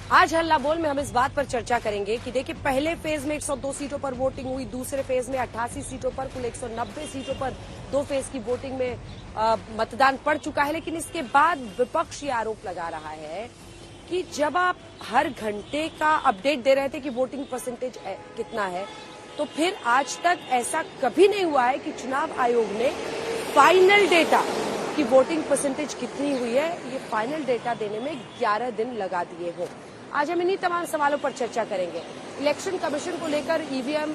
आज हल्ला बोल में हम इस बात पर चर्चा करेंगे कि देखिए, पहले फेज में 102 सीटों पर वोटिंग हुई, दूसरे फेज में 88 सीटों पर कुल 190 सीटों पर दो फेज की वोटिंग में मतदान पड़ चुका है। लेकिन इसके बाद विपक्ष ये आरोप लगा रहा है कि जब आप हर घंटे का अपडेट दे रहे थे कि वोटिंग परसेंटेज कितना है, तो फिर आज तक ऐसा कभी नहीं हुआ है कि चुनाव आयोग ने फाइनल डेटा की वोटिंग परसेंटेज कितनी हुई है, ये फाइनल डेटा देने में 11 दिन लगा दिए हो। आज हम इन्हीं तमाम सवालों पर चर्चा करेंगे। इलेक्शन कमीशन को लेकर ईवीएम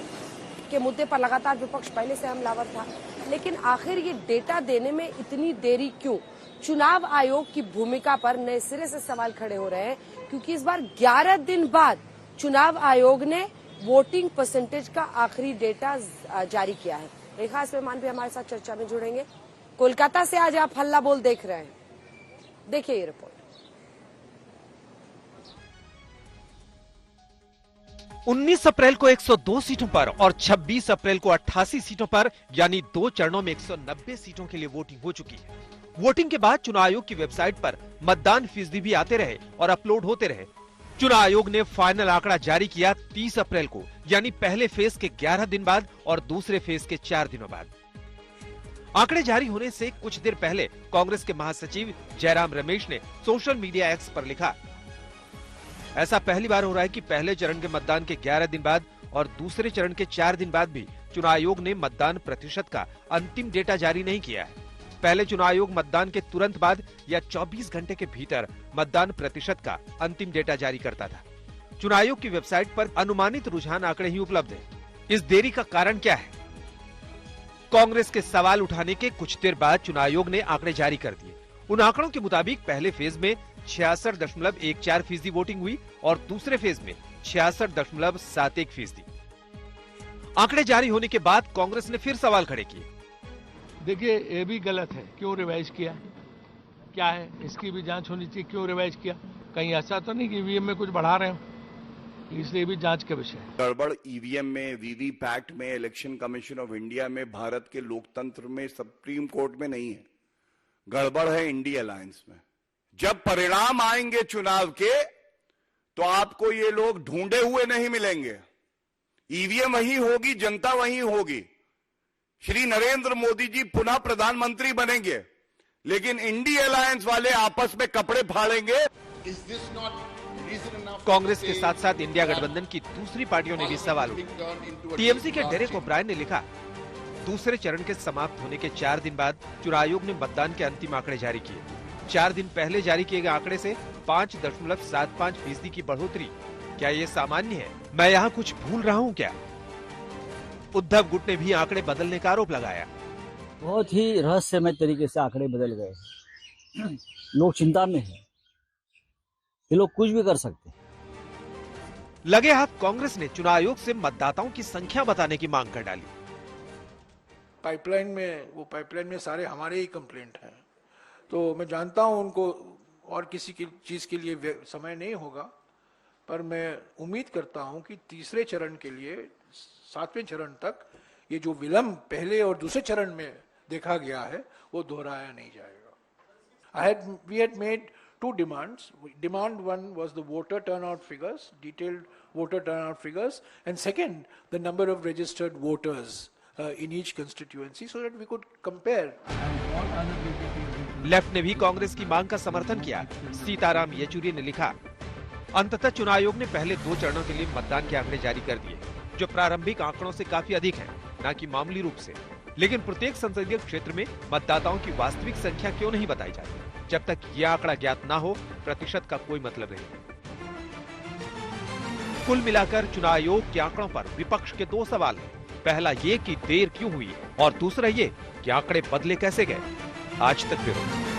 के मुद्दे पर लगातार विपक्ष पहले से हमलावर था, लेकिन आखिर ये डेटा देने में इतनी देरी क्यों? चुनाव आयोग की भूमिका पर नए सिरे से सवाल खड़े हो रहे हैं, क्योंकि इस बार 11 दिन बाद चुनाव आयोग ने वोटिंग परसेंटेज का आखिरी डेटा जारी किया है। रेखा मेहमान भी हमारे साथ चर्चा में जुड़ेंगे। कोलकाता से आज आप हल्ला बोल देख रहे हैं, देखिए ये रिपोर्ट। 19 अप्रैल को 102 सीटों पर और 26 अप्रैल को 88 सीटों पर यानी 2 चरणों में 190 सीटों के लिए वोटिंग हो चुकी है। वोटिंग के बाद चुनाव आयोग की वेबसाइट पर मतदान फीसदी भी आते रहे और अपलोड होते रहे। चुनाव आयोग ने फाइनल आंकड़ा जारी किया 30 अप्रैल को, यानी पहले फेज के 11 दिन बाद और दूसरे फेज के 4 दिनों बाद। आंकड़े जारी होने से कुछ देर पहले कांग्रेस के महासचिव जयराम रमेश ने सोशल मीडिया एक्स पर लिखा, ऐसा पहली बार हो रहा है कि पहले चरण के मतदान के 11 दिन बाद और दूसरे चरण के 4 दिन बाद भी चुनाव आयोग ने मतदान प्रतिशत का अंतिम डेटा जारी नहीं किया है। पहले चुनाव आयोग मतदान के तुरंत बाद या 24 घंटे के भीतर मतदान प्रतिशत का अंतिम डेटा जारी करता था। चुनाव आयोग की वेबसाइट पर अनुमानित रुझान आंकड़े ही उपलब्ध हैं। इस देरी का कारण क्या है? कांग्रेस के सवाल उठाने के कुछ देर बाद चुनाव आयोग ने आंकड़े जारी कर दिए। उन आंकड़ों के मुताबिक पहले फेज में 66.14% वोटिंग हुई और दूसरे फेज में 66.71%। आंकड़े जारी होने के बाद कांग्रेस ने फिर सवाल खड़े किए। देखिए, ये भी गलत है, क्यों रिवाइज किया, क्या है, इसकी भी जांच होनी चाहिए। क्यों रिवाइज किया? कहीं ऐसा तो नहीं कि ईवीएम में कुछ बढ़ा रहे हो, इसलिए भी जांच का विषय है। गड़बड़ ईवीएम में, वीवीपैट में, इलेक्शन कमीशन ऑफ इंडिया में, भारत के लोकतंत्र में, सुप्रीम कोर्ट में नहीं है। गड़बड़ है इंडिया अलायंस में। जब परिणाम आएंगे चुनाव के, तो आपको ये लोग ढूंढे हुए नहीं मिलेंगे। ईवीएम वही होगी, जनता वही होगी। श्री नरेंद्र मोदी जी पुनः प्रधानमंत्री बनेंगे, लेकिन इंडिया अलायंस वाले आपस में कपड़े फाड़ेंगे। कांग्रेस के साथ साथ इंडिया गठबंधन की दूसरी पार्टियों ने भी सवाल उठाए। टीएमसी के डेरेक ओब्रायन ने लिखा, दूसरे चरण के समाप्त होने के 4 दिन बाद चुनाव आयोग ने मतदान के अंतिम आंकड़े जारी किए। 4 दिन पहले जारी किए गए आंकड़े से 5.75% की बढ़ोतरी। क्या ये सामान्य है? मैं यहाँ कुछ भूल रहा हूँ क्या? उद्धव गुट ने भी आंकड़े बदलने का आरोप लगाया। बहुत ही रहस्यमय तरीके से आंकड़े बदल गए। लोग चिंता में है, ये लोग कुछ भी कर सकते हैं। लगे हाथ कांग्रेस ने चुनाव आयोग से मतदाताओं की संख्या बताने की मांग कर डाली। पाइपलाइन में सारे हमारे ही कंप्लेंट हैं, तो मैं जानता हूं उनको और किसी की चीज के लिए समय नहीं होगा, पर मैं उम्मीद करता हूं कि तीसरे चरण के लिए 7वें चरण तक ये जो विलंब पहले और दूसरे चरण में देखा गया है वो दोहराया नहीं जाएगा। We had made 2 demands. Demand 1 was the voter turnout figures, detailed voter turnout figures, and second, the number of registered voters in each constituency, so that we could compare. Left ने भी कांग्रेस की मांग का समर्थन किया। सीताराम येचुरी ने लिखा, अंततः चुनाव आयोग ने पहले 2 चरणों के लिए मतदान के आंकड़े जारी कर दिए, जो प्रारंभिक आंकड़ों से काफी अधिक हैं, न कि मामूली रूप से। लेकिन प्रत्येक संसदीय क्षेत्र में मतदाताओं की वास्तविक संख्या क्यों नहीं बताई जाती? जब तक यह आंकड़ा ज्ञात ना हो, प्रतिशत का कोई मतलब नहीं। कुल मिलाकर चुनाव आयोग के आंकड़ों पर विपक्ष के 2 सवाल हैं। पहला ये कि देर क्यों हुई और दूसरा ये कि आंकड़े बदले कैसे गए। आज तक ब्यूरो।